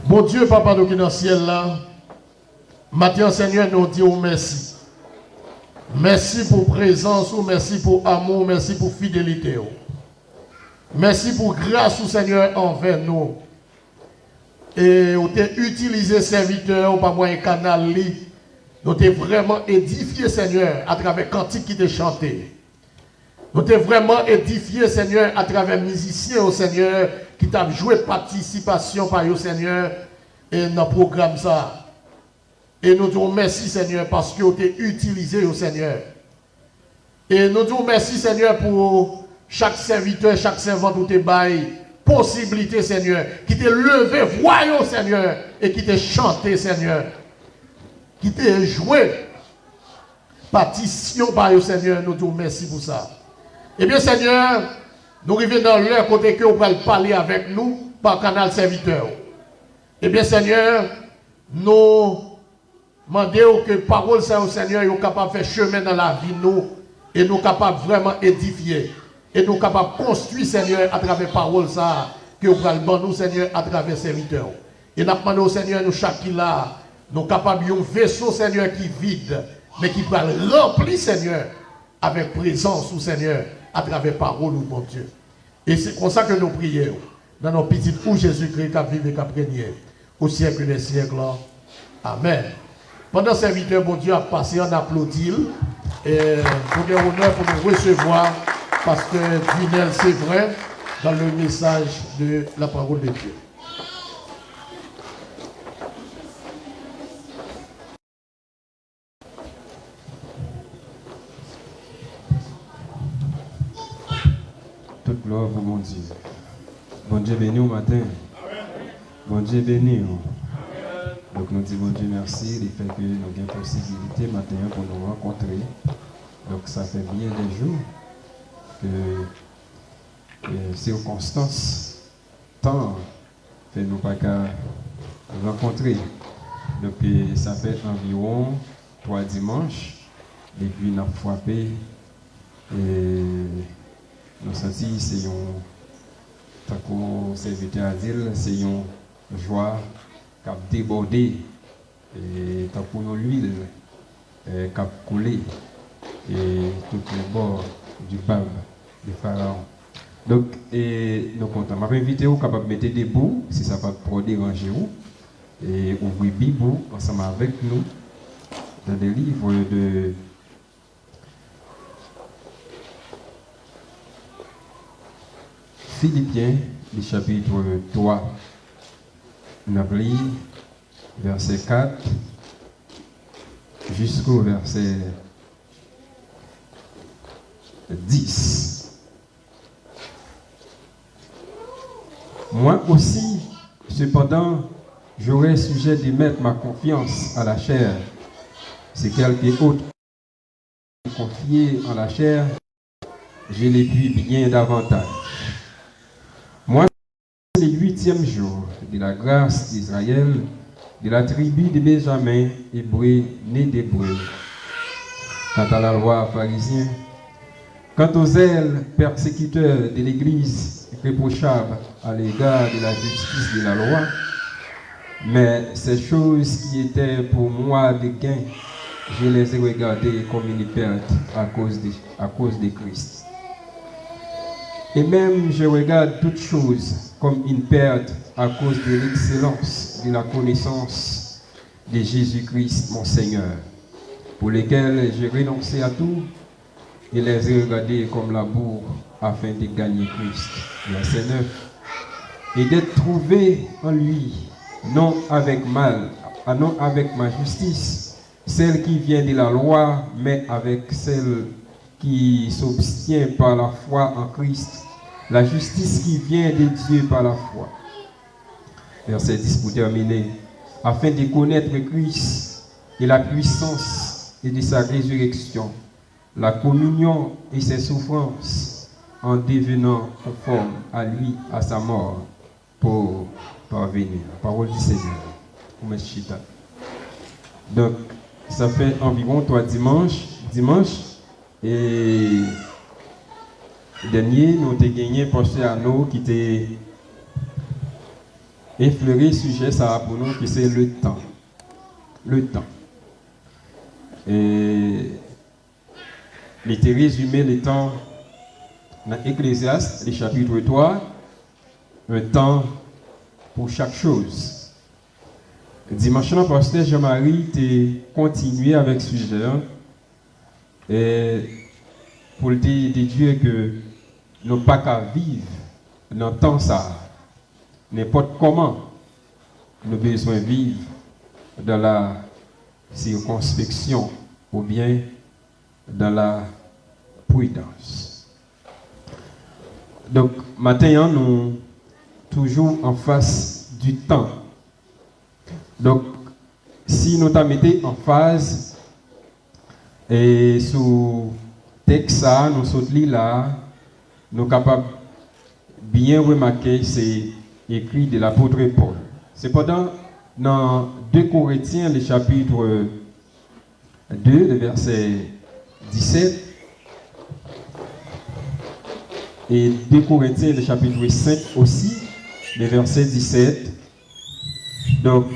Bon Dieu, Papa, nous qui dans le ciel là, maintenant, Seigneur, nous disons merci. Merci pour présence, merci pour amour, merci pour fidélité. Merci pour grâce, Seigneur, envers nous. Et vous avez utilisé serviteur, pas moins un canal, nous avez vraiment édifié, Seigneur, à travers cantique qui t'a chanté. Nous t'avons vraiment édifié, Seigneur, à travers musiciens, au Seigneur, qui t'a joué participation par au Seigneur, et dans le programme ça. Et nous disons merci, Seigneur, parce que vous t'es utilisé, au Seigneur. Et nous disons merci, Seigneur, pour chaque serviteur, chaque servant, tout est bail, possibilité, Seigneur, qui t'est levé, voyons, Seigneur, et qui t'est chanté, Seigneur, qui t'est joué, partition par au Seigneur, nous disons merci pour ça. Eh bien, Seigneur, nous arrivons dans l'heure côté que vous allez parler avec nous par canal serviteur. Eh bien, Seigneur, nous demandons que parole ça au Seigneur est capable de faire chemin dans la vie nous et nous capables vraiment édifier et nous capables de construire, Seigneur, à travers parole ça que vous allez nous, Seigneur, à travers serviteur. Et nous demandons au Seigneur, nous chaque là, nous capables d'un vaisseau, Seigneur, qui vide, mais qui va remplir, Seigneur, avec présence, au Seigneur, à travers parole, mon Dieu. Et c'est comme ça que nous prions, dans nos petits où Jésus-Christ a vécu et a régné, au siècle des siècles. Amen. Pendant ce serviteur, mon Dieu a passé, on applaudit, et pour des honneurs pour nous recevoir, parce que Vinel, c'est vrai, dans le message de la parole de Dieu. Toute gloire pour mon Dieu. Bon Dieu béni au matin. Bon Dieu béni. Donc nous disons bon Dieu merci du fait que nous avons la possibilité matin pour nous rencontrer. Donc ça fait bien des jours que circonstances, temps, fait nous pas qu'à rencontrer. Donc ça fait environ 3 dimanches depuis nous avons frappé et nous senti c'est un tant qu'on serviteur à dire c'est une joie qui a débordé et tant qu'on l'huile qui a coulé et tout le bord du bab de Pharaon. Donc nous comptons. Je vais inviter vous capable de mettre debout si ça va pas déranger vous et ouvrir Bible ensemble avec nous dans des livres de Philippiens, le chapitre 3, nous avons lu verset 4 jusqu'au verset 10. Moi aussi, cependant, j'aurais sujet de mettre ma confiance à la chair. C'est quelque autre confié en la chair, je l'ai pu bien davantage. Moi, c'est le 8e jour de la grâce d'Israël, de la tribu de Benjamin, hébreu, né d'hébreu. Quant à la loi pharisien, quant aux zèles persécuteurs de l'Église, reprochables à l'égard de la justice de la loi, mais ces choses qui étaient pour moi des gains, je les ai regardées comme une perte à cause de Christ. Et même je regarde toutes choses comme une perte à cause de l'excellence de la connaissance de Jésus-Christ, mon Seigneur, pour lesquels j'ai renoncé à tout et les ai regardés comme la bourre afin de gagner Christ. Verset 9. Et d'être trouvé en lui, non avec ma justice, celle qui vient de la loi, mais avec celle qui s'obtient par la foi en Christ, la justice qui vient de Dieu par la foi. Verset 10 pour terminer. Afin de connaître Christ et la puissance et de sa résurrection, la communion et ses souffrances, en devenant conforme à lui, à sa mort, pour parvenir. Parole du Seigneur. Donc, ça fait environ 3 dimanches, et dernier, nous avons gagné Pasteur Arnaud qui était effleurer sujet ça pour nous, qui c'est le temps. Le temps. Et il était résumé le temps dans Ecclésiaste, le chapitre 3, un temps pour chaque chose. Dimanche, le pasteur Jean-Marie a continué avec ce sujet et pour te dire que nous n'avons pas qu'à vivre dans le temps ça. N'importe comment, nous avons besoin de vivre dans la circonspection ou bien dans la prudence. Donc, maintenant, nous toujours en face du temps. Donc, si nous mettons en phase et sous texte ça, nous sautons là, nous sommes capables bien remarquer c'est écrit de l'apôtre Paul. Cependant, dans 2 Corinthiens, le chapitre 2, le verset 17, et 2 Corinthiens, le chapitre 5 aussi, le verset 17. Donc,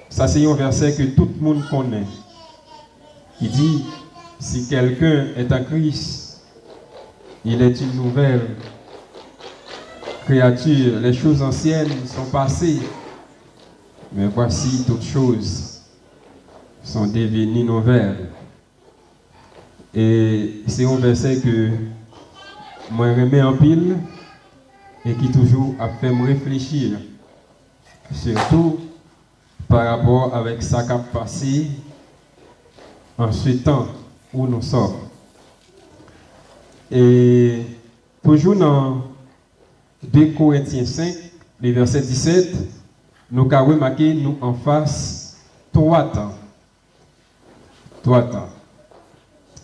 ça c'est un verset que tout le monde connaît. Qui dit, si quelqu'un est en Christ, il est une nouvelle créature. Les choses anciennes sont passées, mais voici toutes choses sont devenues nouvelles. Et c'est un verset que moi remets en pile et qui toujours a fait me réfléchir, surtout par rapport avec ça qui a passé en ce temps où nous sommes. Et toujours dans 2 Corinthiens 5, le verset 17, nous avons remarqué nous en face 3 temps. 3 temps.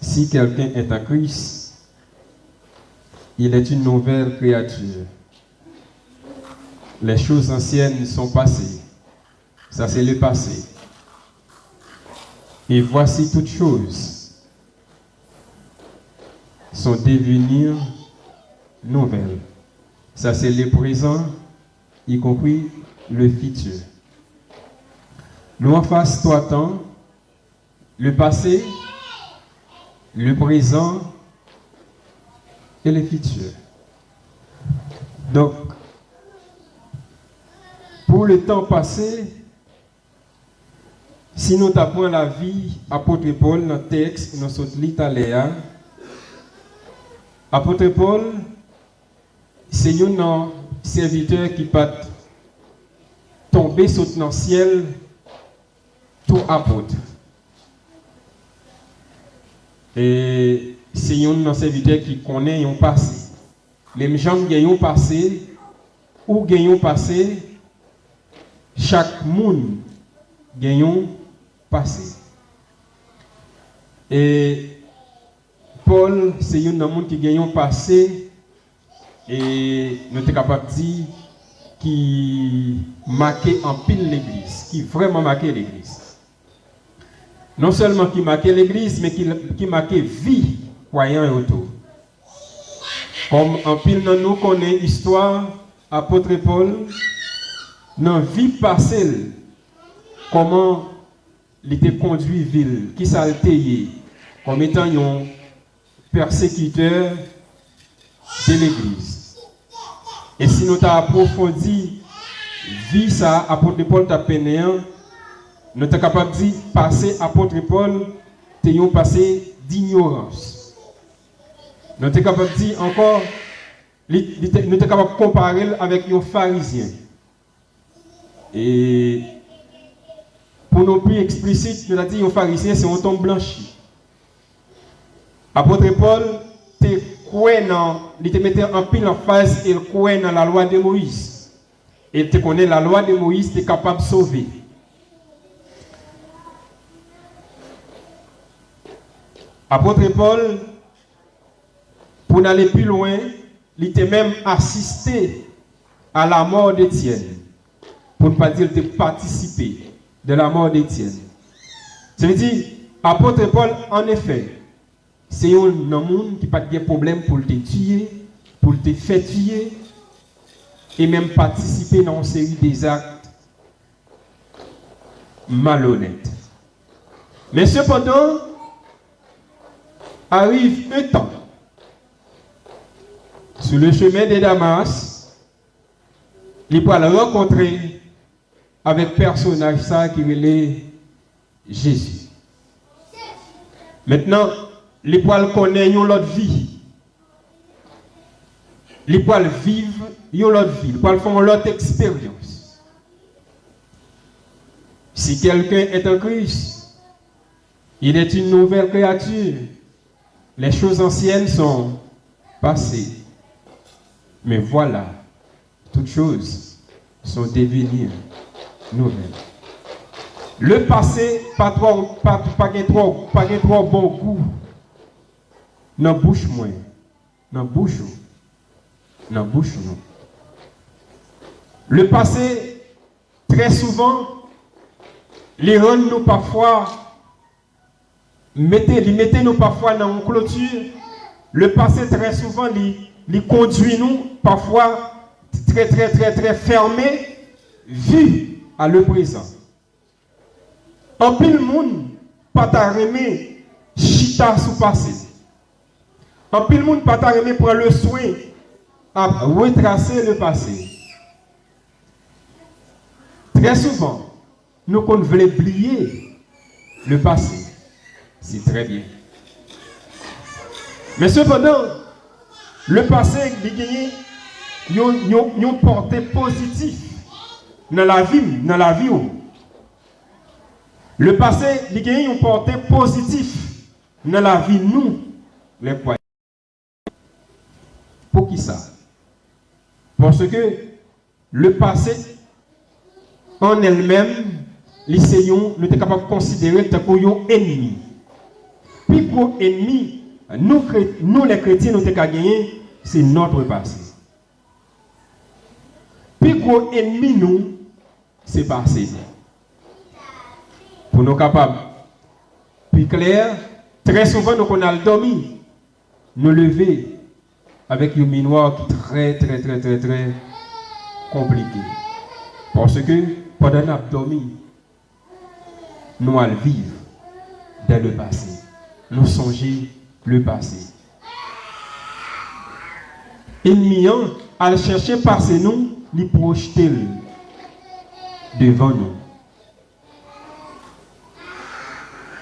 Si quelqu'un est en Christ, il est une nouvelle créature. Les choses anciennes sont passées. Ça, c'est le passé. Et voici toutes choses sont devenues nouvelles. Ça, c'est le présent, y compris le futur. Nous en face 3 temps, le passé, le présent et le futur. Donc, pour le temps passé, si nous tapons la vie, apôtre Paul, dans le texte, nous sommes l'Italien. Apôtre Paul, c'est un serviteur qui peut tomber dans le ciel, tout apôtre. Et c'est un serviteur qui connaît un passé. Les gens qui ont un passé, ou gagnent un passé, chaque monde gagne un passé. Et Paul, c'est un monde qui gagne un passé, et nous sommes capables de dire qui marquait en pile l'église, qui vraiment marquait l'église. Non seulement qui marquait l'église, mais qui marquait vie croyant et autour. Comme en pile dans nous connaît l'histoire, apôtre Paul, dans vie passée, comment il était conduit ville, qui s'altéait comme étant un persécuteur de l'église. Et si nous avons approfondi vie ça, apôtre Paul t'a pené, nous sommes capables de dire passer apôtre Paul, t'es un passé d'ignorance. Nous sommes capables de dire encore, nous sommes capables de comparer avec un pharisien. Et pour nous plus explicite, nous avons dit un pharisien, c'est un tombe blanchi. Apôtre Paul, il te mettait en pile en phase et il croit dans la loi de Moïse. Et tu connais la loi de Moïse, tu es capable de sauver. Apôtre Paul, pour aller plus loin, il était même assisté à la mort d'Étienne. Pour ne pas dire qu'il était participé de la mort d'Étienne. Ça veut dire, apôtre Paul, en effet, c'est un monde qui n'a pas de problème pour te tuer, pour te faire tuer. et même participer dans une série des actes malhonnêtes. Mais cependant, arrive un temps, sur le chemin de Damas, il va le rencontrer avec personnage ça qui est Jésus. Maintenant, il va connaître une autre vie. Il va vivre une autre vie. Il va faire une autre expérience. Si quelqu'un est en Christ, il est une nouvelle créature. Les choses anciennes sont passées. Mais voilà, toutes choses sont devenues nouvelles. Le passé, pas trop bon goût. Dans la bouche, moi. Dans la bouche. Dans la bouche, non. Le passé, très souvent, les rend nous parfois, mettez nous parfois dans une clôture. Le passé, très souvent, il conduit nous parfois très fermés, vu à le présent. En pile monde, pas ta remet chita sous passé. En pile monde, pas ta remet prendre le soin à retracer le passé. Très souvent, nous qu'on veut oublier le passé. C'est très bien. Mais cependant, le passé, il y a une portée positive dans la vie. Le passé, il y a une portée positive dans la vie, nous, les croyants. Pour qui ça? Parce que le passé, en elle-même, nous sommes capables de considérer comme un ennemi. Puis pour ennemi, nous les chrétiens, nous avons gagné, c'est notre passé. Puis pour ennemi, nous, c'est passé. Pour nous capables, puis clair, très souvent, nous avons dormi, nous lever avec une minoire très compliquée. Parce que pendant nous avons dormi, nous allons vivre dans le passé. Nous songer le passé. Ennemi à chercher passer nous, les projeter devant nous.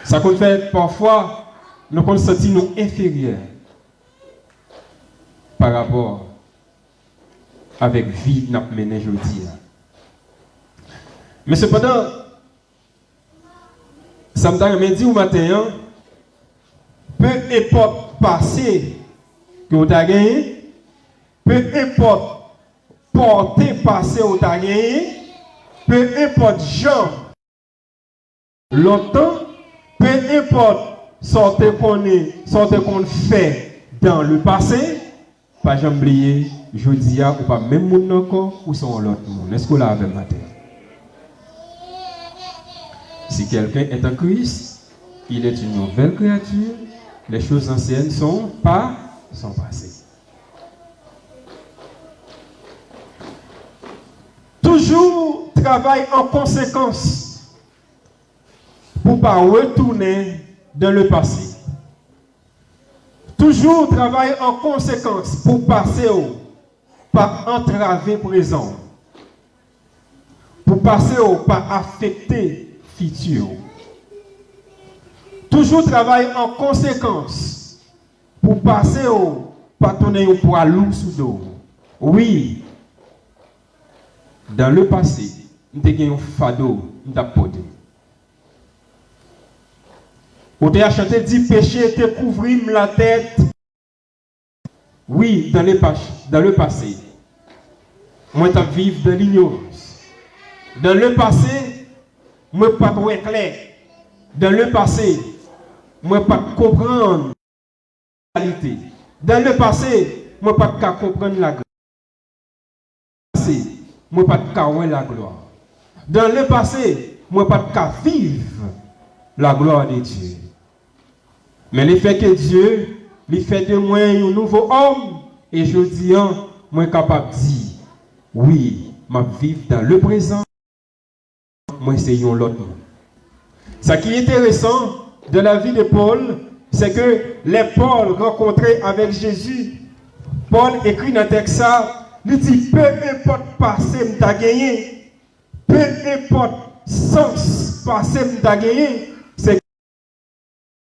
Ça qu'on fait parfois, nous qu'on sentit nous inférieurs par rapport avec vie que nous avons menée aujourd'hui. Mais cependant, ça me dit au matin, peu importe passé que vous avez gagné, peu importe porter passé que vous avez gagné, peu importe gens, longtemps, peu importe sorte qu'on fait dans le passé, pas jamais oublier, je dis ou pas même monde encore ou sont l'autre monde. Est-ce que vous l'avez matin? Si quelqu'un est en Christ, il est une nouvelle créature. Les choses anciennes sont passées. Toujours travaille en conséquence pour ne pas retourner dans le passé. Toujours travaille en conséquence pour passer pas entraver présent. Pour passer pas affecter futur. Toujours travaille en conséquence pour passer pas tourner un poids lourd sous dos. Oui, dans le passé, nous avons un fardeau, nous avons porté. Vous avez chanté 10 péchés, te couvrir la tête. Oui, dans le passé, moi je vivre dans l'ignorance. Dans le passé, moi pas trop clair. Dans le passé, moi pas comprendre la réalité. Dans le passé, moi pas comprendre la grâce. Dans le passé, moi pas comprendre la gloire. Dans le passé, moi pas vivre la gloire de Dieu. Mais le fait que Dieu lui fait de moi un nouveau homme, et je dis, moi capable de dire, Oui, ma vivre dans le présent, moi c'est un l'autre. Ce qui est intéressant de la vie de Paul, c'est que les Paul rencontrés avec Jésus, Paul écrit dans le texte ça, il dit peu importe passé m'ta gagné, peu importe sens passé m'ta gagné, c'est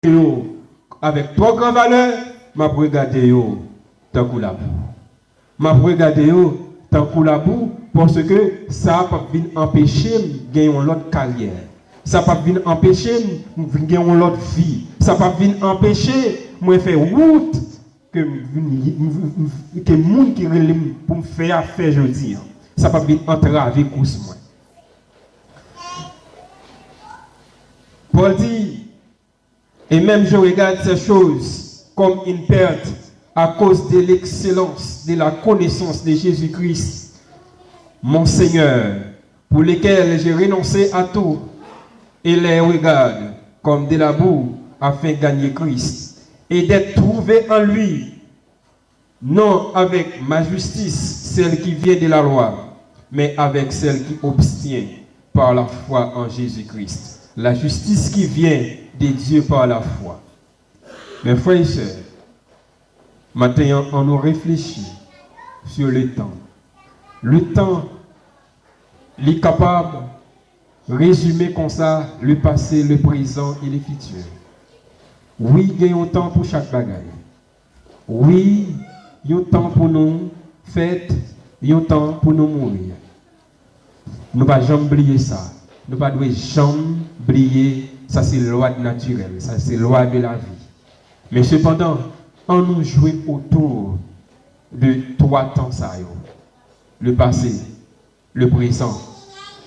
que avec trois grandes valeurs, m'a regardé yo tant que la boue. M'a regardé yo tant que la boue parce que ça pas venir empêcher de gagner une autre carrière. Ça pas venir empêcher de gagner une autre vie. Ça pas venir empêcher moi faire route que monde qui relève pour me faire affaire aujourd'hui. Ça pas venir entraver course moi. Paul dit et même je regarde ces choses comme une perte à cause de l'excellence de la connaissance de Jésus-Christ, mon Seigneur, pour lesquels j'ai renoncé à tout et les regarde comme de la boue afin de gagner Christ et d'être trouvé en lui, non avec ma justice, celle qui vient de la loi, mais avec celle qui obtient par la foi en Jésus-Christ. La justice qui vient de Dieu par la foi. Mes frères et sœurs, maintenant, on nous réfléchit sur le temps. Le temps, il est capable de résumer comme ça le passé, le présent et le futur. Oui, il y a un temps pour chaque bagaille. Oui, il y a un temps pour nous faire, il y a un temps pour nous mourir. Nous ne pouvons jamais oublier ça. Nous ne pouvons jamais oublier ça, c'est la loi naturelle, ça, c'est la loi de la vie. Mais cependant, on nous joue autour de trois temps ça, le passé, le présent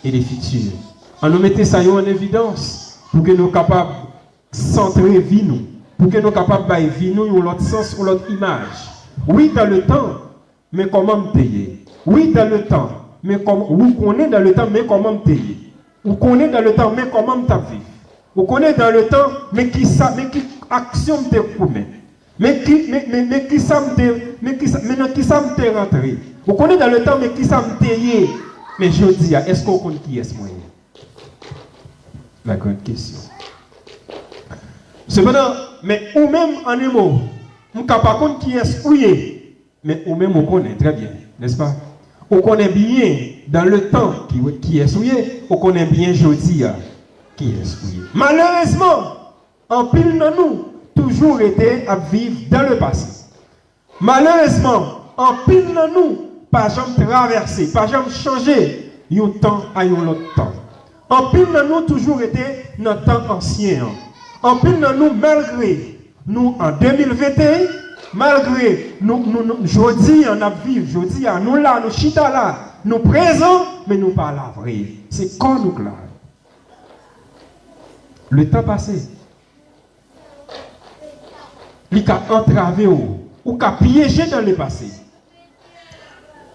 et le futur. On nous mettait ça en évidence pour que nous soyons capables de centrer vie nous, pour que nous soyons capables de vie nous ou l'autre sens ou l'autre image. Oui, dans le temps, mais comment me payer? Oui, dans le temps, mais comment? Vous connaissez dans le temps, mais comment me payer? Vous connaissez dans le temps, mais comment me vivre? Vous connaissez dans le temps, mais qui ça, mais qui action me commet? Mais qui ça me rentré? Vous connaissez dans le temps, mais qui ça me payé? Mais je dis, est-ce qu'on connaît qui est-ce moyen? La grande question. Cependant, mais ou même en un mot, on ne peut pas connaître qui est-ce ouillé, mais ou même on connaît très bien, n'est-ce pas? On connaît bien dans le temps qui est souillé, on connaît bien jeudi qui est souillé. Malheureusement, en pile de nous, toujours été à vivre dans le passé. Malheureusement, en pile de nous, pas jamais traversé, pas jamais changé, un temps à un autre temps. En pile de nous, toujours été dans le temps ancien. En pile de nous, malgré nous en 2021, malgré nous jeudi, on a vécu, jeudi, nous là, nous chita là, nous présents, mais nous pas là vrai. C'est quand nous là. Le temps passé, il a entravé ou qu'a piégé dans le passé,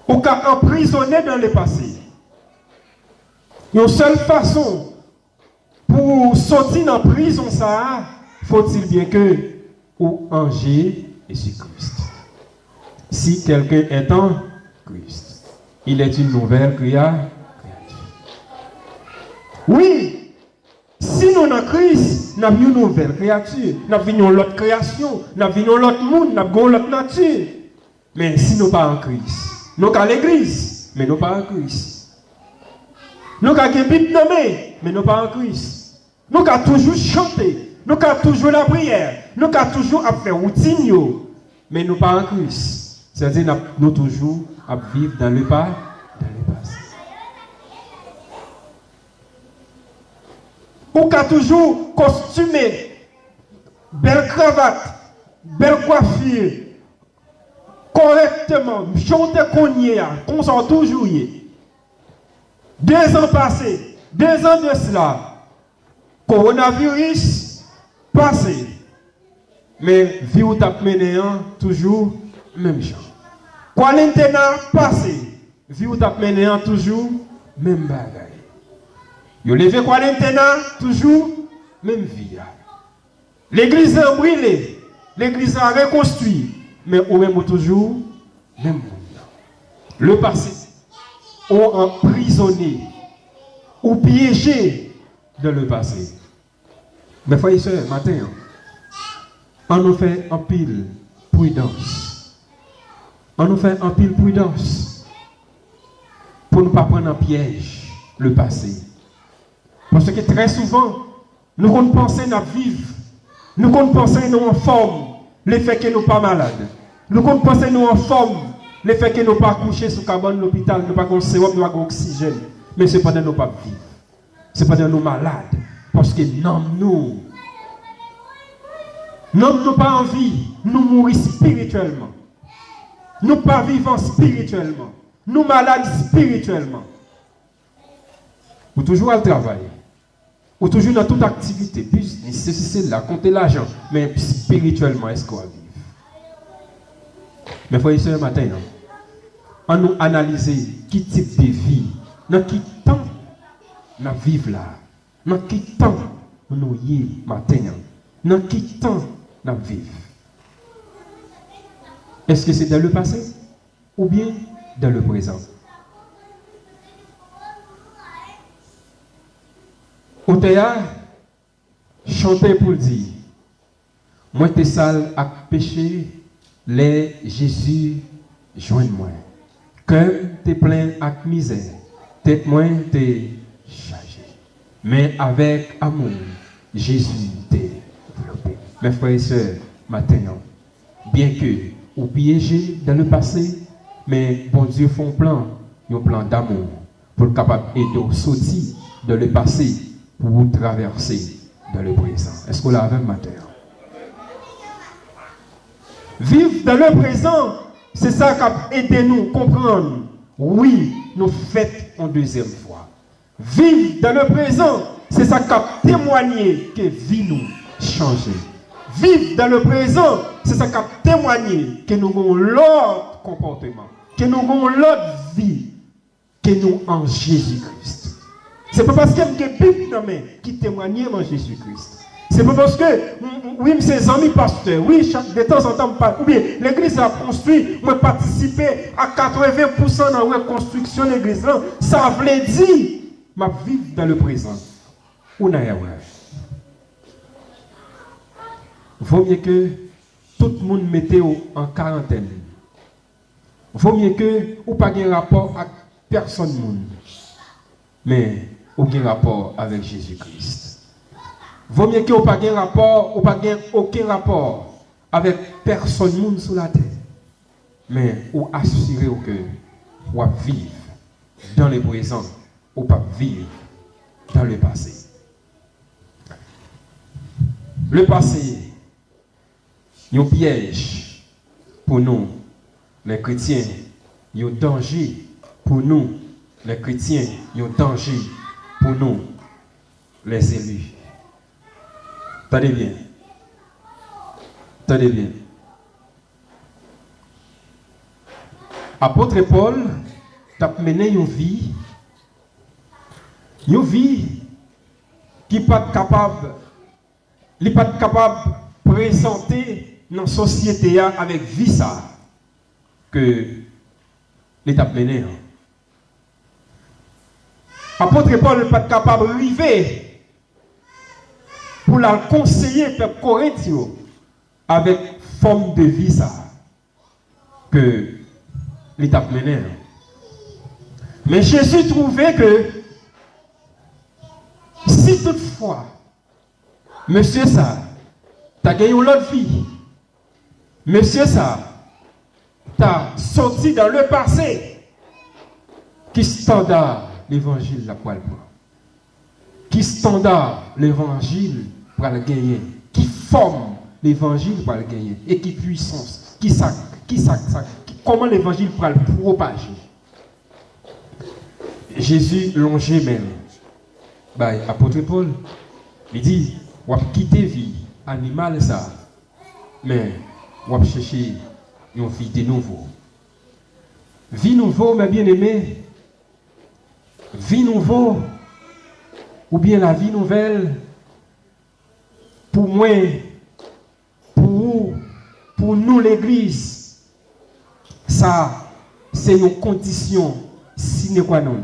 ou qu'a emprisonné dans le passé. Une seule façon pour sortir dans la prison, ça, faut-il bien que ou Angers Jésus-Christ. Si quelqu'un est en Christ, il est une nouvelle créature. Oui, si nous sommes en Christ, nous avons une nouvelle créature, nous avons une autre création, nous avons l'autre monde, nous avons l'autre nature. Mais si nous ne sommes pas en Christ, nous sommes à l'église, mais nous ne sommes pas en Christ. Nous avons une Bible nommée, mais nous ne sommes pas en Christ. Nous avons toujours chanté, nous avons toujours la prière, nous avons toujours faire routine, mais nous ne sommes pas en Christ. C'est-à-dire nous toujours à vivre dans le passé. Ou qu'a toujours costumé, belle cravate, belle coiffure, correctement, chanter qu'on y est, qu'on s'en toujours y est. 2 ans passés, 2 ans de cela, coronavirus passé, mais vie ou t'a mené toujours même chose. Quarantaine passé, vie ou t'a mené toujours même bagaille. Yo levé quarantaine toujours même vie. L'église a brûlé, l'église a reconstruit, mais au même toujours même monde. Le passé, ou emprisonnés ou piégés dans le passé. Mes frères et sœurs, matin, on nous fait un pile prudence. On nous fait un pile prudence pour ne pas prendre en piège le passé. Parce que très souvent, nous comptons penser à vivre, nous comptons penser à nous en forme, le fait que nous ne sommes pas malades. Nous comptons penser à nous en forme, le fait que nous ne sommes pas couchés sous cabane de l'hôpital, nous ne sommes pas sérum, nous n'avons pas oxygène. Mais c'est pendant que nous ne sommes pas vivre. C'est pendant que nous sommes malades. Parce que nous n'avons pas envie, nous mourir spirituellement. Nous pas vivants spirituellement. Nous malades spirituellement. Ou toujours à le travail. Ou toujours dans toute activité. Business, c'est là, compter l'argent. Mais spirituellement, est-ce qu'on va vivre? Mais frères et sœurs, matin, on nous analyser qui type de vie, dans qui temps nous vivons là, dans qui temps nous y matin, dans qui temps nous vivons. Est-ce que c'est dans le passé ou bien dans le présent? Au théâtre, chanter pour dire, moi t'es sale à péché, les Jésus joigne-moi. Cœur t'es plein à misère, tête moi t'es chargé. Mais avec amour, Jésus t'est développé. Mes frères et sœurs, matin, bien que ou piégé dans le passé, mais bon Dieu fait un plan d'amour pour être capable d'aider sortir dans le passé pour vous traverser dans le présent. Est-ce que vous l'avez matin? Vivre dans le présent, c'est ça qui a aidé nous à comprendre. Oui, nous faisons en deuxième fois. Vivre dans le présent, c'est ça qui a témoigné que vie nous change. Vivre dans le présent, c'est ça qui a témoigné que nous avons l'autre comportement, que nous avons l'autre vie, que nous en Jésus-Christ. C'est pas parce qu'il y a une Bible qui témoigne en Jésus-Christ. C'est pas parce que, oui, mes amis pasteurs, oui, de temps en temps, ou bien l'église a construit, moi participer à 80% dans la reconstruction de l'église. Ça veut dire, ma vie dans le présent. Ou n'a rien. Il vaut mieux que tout le monde mette en quarantaine. Il vaut mieux que ou pas de rapport avec personne, mais aucun rapport avec Jésus-Christ. Vaut mieux que vous n'ayez pas rapport, ou pas aucun rapport avec personne sur la terre. Mais vous assurez que vous vivez dans le présent, ou pas vivre dans le passé. Le passé, il y a un piège pour nous, les chrétiens. Il y a un danger pour nous, les chrétiens. Il y a un danger pour nous, les élus. Tenez bien. Tenez bien. Apôtre Paul a mené une vie qui n'est pas capable de présenter dans la société avec vie ça que l'État mené. Apôtre Paul n'est pas capable d'arriver pour la conseiller peuple corinthien avec forme de vie ça que l'État mené. Mais Jésus trouvait que si toutefois monsieur ça t'as gagné une autre vie, monsieur ça t'as sorti dans le passé, qui standard l'évangile la poêle moi, qui standard l'évangile pour le gagner, qui forme l'évangile pour le gagner, et qui puissance, comment l'évangile pour le propager. Jésus longé même, apôtre Paul, il dit, on va quitter vie animale ça, mais on va chercher une vie de nouveau. Vie nouveau, mes bien-aimés, vie nouveau, ou bien la vie nouvelle, pour moi, pour nous l'église, ça, c'est une condition sine qua non.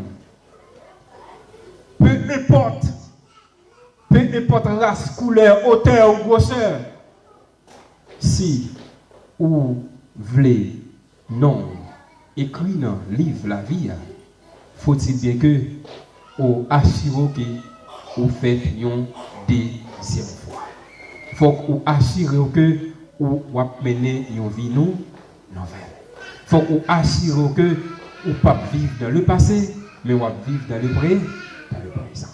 Peu importe race, couleur, hauteur ou grosseur, si ou voulez non écrit dans le livre la vie, faut-il bien que ou assurer que ou fait une deuxième fois. Faut ou assurer que ou mener une vie nouvelle. Faut ou assurer que ou pas vivre dans le passé, mais ou vivre dans le présent.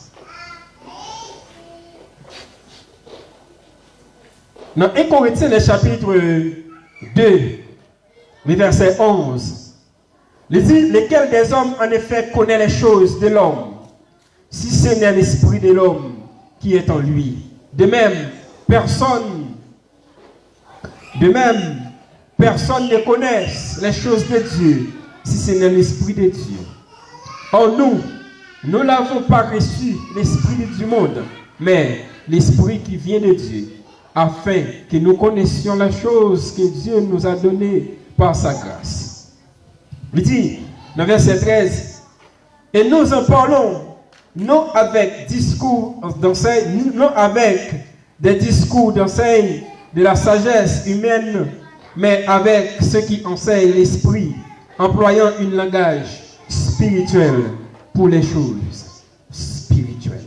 Dans 1 Corinthiens, le chapitre 2, le verset 11, il dit, lesquels des hommes en effet connaissent les choses de l'homme, si ce n'est l'esprit de l'homme qui est en lui. De même, personne ne connaît les choses de Dieu, si ce n'est l'esprit de Dieu. Or nous n'avons pas reçu l'esprit du monde, mais l'esprit qui vient de Dieu, afin que nous connaissions la chose que Dieu nous a donnée par sa grâce. Il dit, dans verset 13, et nous en parlons, non avec discours d'enseigne, non avec des discours d'enseigne de la sagesse humaine, mais avec ceux qui enseignent l'esprit, employant un langage spirituel pour les choses spirituelles.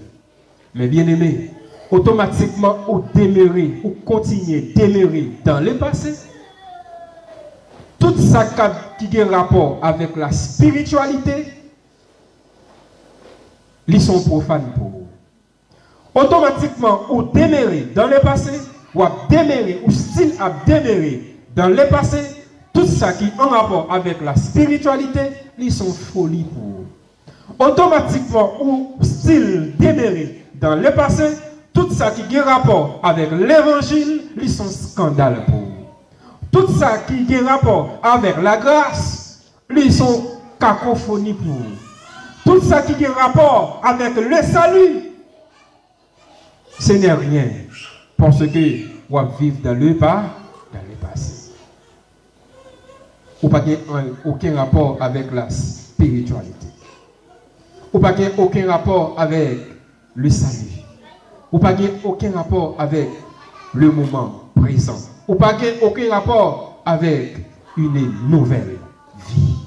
Mais bien aimé, automatiquement, ou demeurer, ou continuer demeurer dans le passé, tout ça qui a rapport avec la spiritualité, ils sont profanes pour vous. Automatiquement, ou demeurer dans le passé, ou demeurer, ou style à demeurer dans le passé, tout ça qui est en rapport avec la spiritualité, ils sont folies pour vous. Automatiquement, ou style demeurer dans le passé, tout ça qui a rapport avec l'évangile, ils sont scandales pour vous. Tout ça qui a rapport avec la grâce, ils sont cacophonie pour vous. Tout ça qui a rapport avec le salut, ce n'est rien. Parce que vous vivez dans le passé. Ou pas aucun rapport avec la spiritualité. Ou pas aucun rapport avec le salut. Ou pas aucun rapport avec le moment présent. Ou pas aucun rapport avec une nouvelle vie.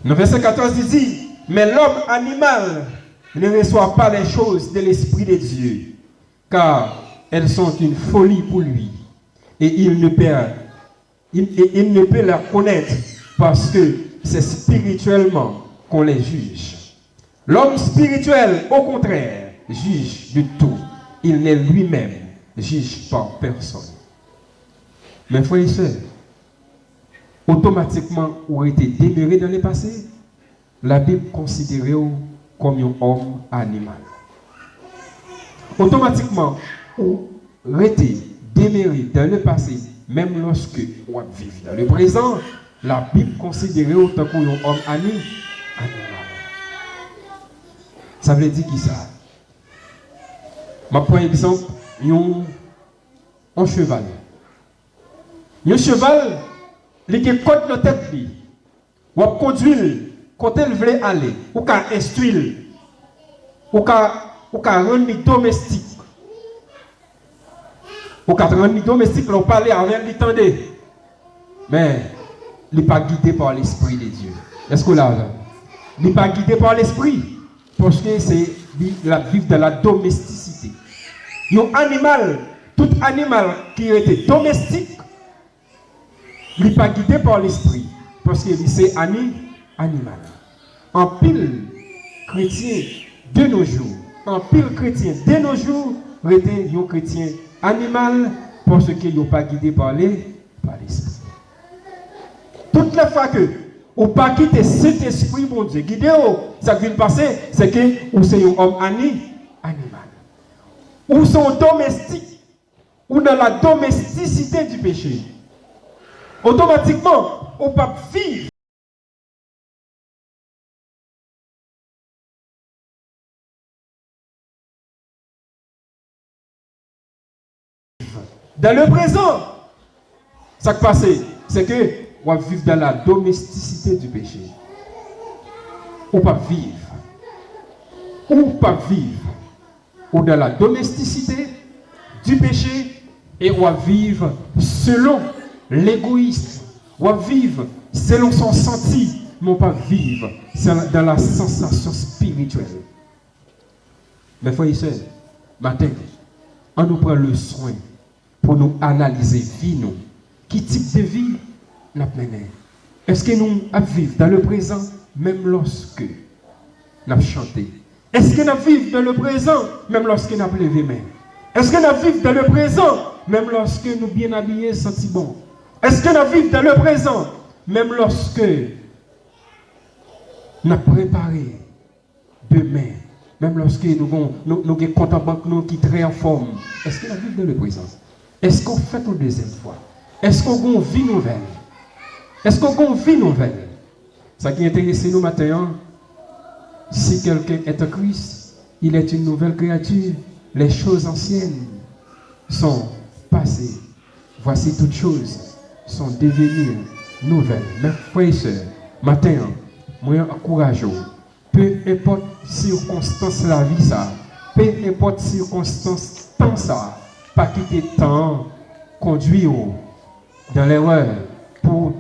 Le verset 14 dit, mais l'homme animal ne reçoit pas les choses de l'Esprit de Dieu, car elles sont une folie pour lui, et il ne peut la connaître parce que c'est spirituellement qu'on les juge. L'homme spirituel, au contraire, juge de tout. Il n'est lui-même juge par personne. Mes frères et sœurs, automatiquement, ou été demeuré dans le passé, la Bible considère comme un homme animal. Automatiquement, ou été demeuré dans le passé, même lorsque on vit dans le présent, la Bible considère autant qu'un homme animal. Ça veut dire qui ça? Je prends exemple, un cheval. Un cheval, il a côte dans la tête, ou conduire, quand il veut aller, ou qu'à instruire, ou qu'à rendre domestique. Ou qu'à rendre domestique, on parle avec lui, tendez. Mais, il n'est pas guidé par l'Esprit de Dieu. Est-ce que là, il n'est pas guidé par l'Esprit? Parce que c'est la vivre dans la domesticité. Un animal, tout animal qui était domestique, il n'est pas guidé par l'esprit. Parce que c'est animal. En pile chrétien de nos jours, était un chrétien animal parce qu'il n'est pas guidé par l'esprit. Toute la fois que ou pas quitter cet esprit, mon Dieu, guidé, ça qui vient passer, c'est que ou c'est un homme animal. Ou sont domestiques, ou dans la domesticité du péché. Automatiquement, on peut vivre dans le présent. Ça qui passe, c'est que ou vivre dans la domesticité du péché. Ou pas vivre. Ou pas vivre. Ou dans la domesticité du péché et ou vivre selon l'égoïsme. Ou vivre selon son senti, mais pas vivre dans la sensation spirituelle. Mes frères et sœurs, matin, on nous prend le soin pour nous analyser vie nous. Qui type de vie nous menons? Est-ce que nous vivons dans le présent même lorsque nous chantons? Est-ce que nous vivons dans le présent même lorsque nous levé main? Est-ce que nous vivons dans le présent même lorsque nous bien habillés senti bon? Est-ce que nous vivons dans le présent même lorsque nous préparé demain? Même lorsque nous avons des comptes en banque qui sont très en forme, est-ce que nous vivons dans le présent? Est-ce qu'on fait une deuxième fois? Est-ce qu'on a une vie nouvelle? Est-ce qu'on a une vie nouvelle? Ce qui intéresse nous maintenant, si quelqu'un est en Christ, il est une nouvelle créature. Les choses anciennes sont passées. Voici toutes choses sont devenues nouvelles. Mes frères et sœurs, maintenant, moi encourage. Peu importe circonstance la vie ça, peu importe circonstance temps ça, pas quitter temps conduire dans l'erreur pour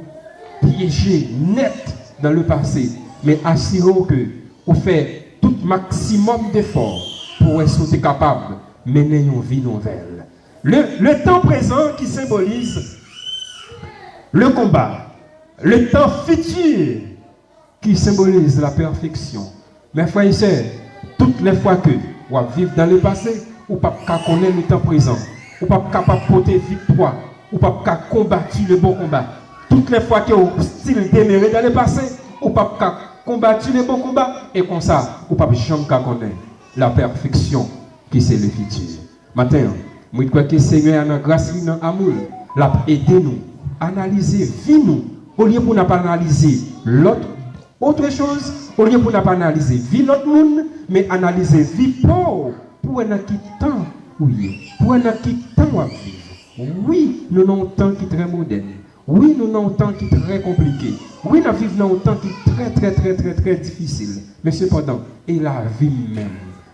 piéger net dans le passé, mais assurons que vous faites tout maximum d'efforts pour être capable de mener une vie nouvelle. Le temps présent qui symbolise le combat, le temps futur qui symbolise la perfection. Mes frères et sœurs, toutes les fois que vous vivez dans le passé, vous ne pouvez pas connaître le temps présent, vous ne pouvez pas capable de porter victoire, vous ne pouvez pas combattre le bon combat. Toutes les fois que vous style déméré dans le passé, vous ne pouvez pas combattre le bon combat, et comme ça, vous ne pouvez jamais connaître la perfection qui c'est le futur. Maintenant, je crois que le Seigneur a une grâce, une amour, l'a aidé nous, analyser, vie nous, au lieu pour ne pas analyser l'autre. Autre chose, au lieu pour ne pas analyser vie l'autre monde, mais analyser vie pour un qui temps oui, pour un qui temps à vivre. Oui, nous avons un temps qui est très moderne. Oui, nous avons un temps qui est très compliqué. Oui, nous vivons un temps qui est très difficile. Mais cependant, et la vie même,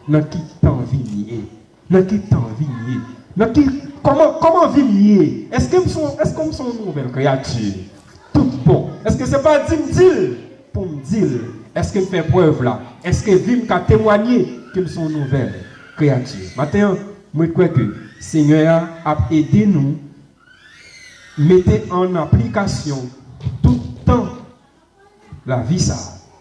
dans qui temps vivre, dans qui temps vivre, comment vivre? Est-ce que nous sommes une nouvelle créature? Tout bon. Est-ce que ce n'est pas dit pour me dire, est-ce que fait preuve là? Est-ce que vivre qu'à témoigner qu'ils sont nouvelles créatures? Maintenant, je crois que le Seigneur a aidé nous, mettez en application tout le temps la vie ça,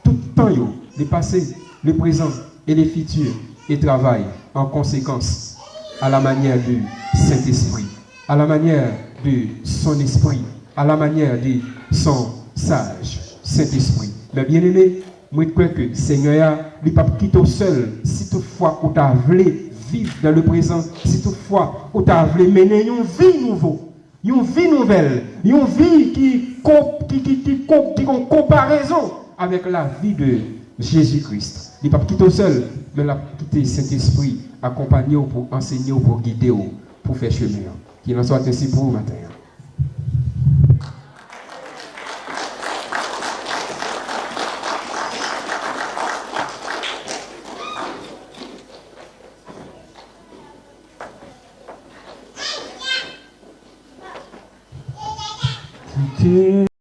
tout le temps le passé, le présent et le futur et travaille en conséquence à la manière du Saint-Esprit, à la manière de son esprit, à la manière de son sage Saint-Esprit. Mais bien aimé, moi je crois que le Seigneur ne peut pas quitter seul si toutefois vous avez vivre dans le présent, si toutefois vous avez mener une vie nouvelle, une vie nouvelle, une vie qui en comparaison avec la vie de Jésus-Christ. Il ne peut pas quitter seul, mais il a quitté Saint-Esprit, accompagner pour enseigner, pour guider, pour faire chemin. Qu'il en soit ainsi pour vous matin.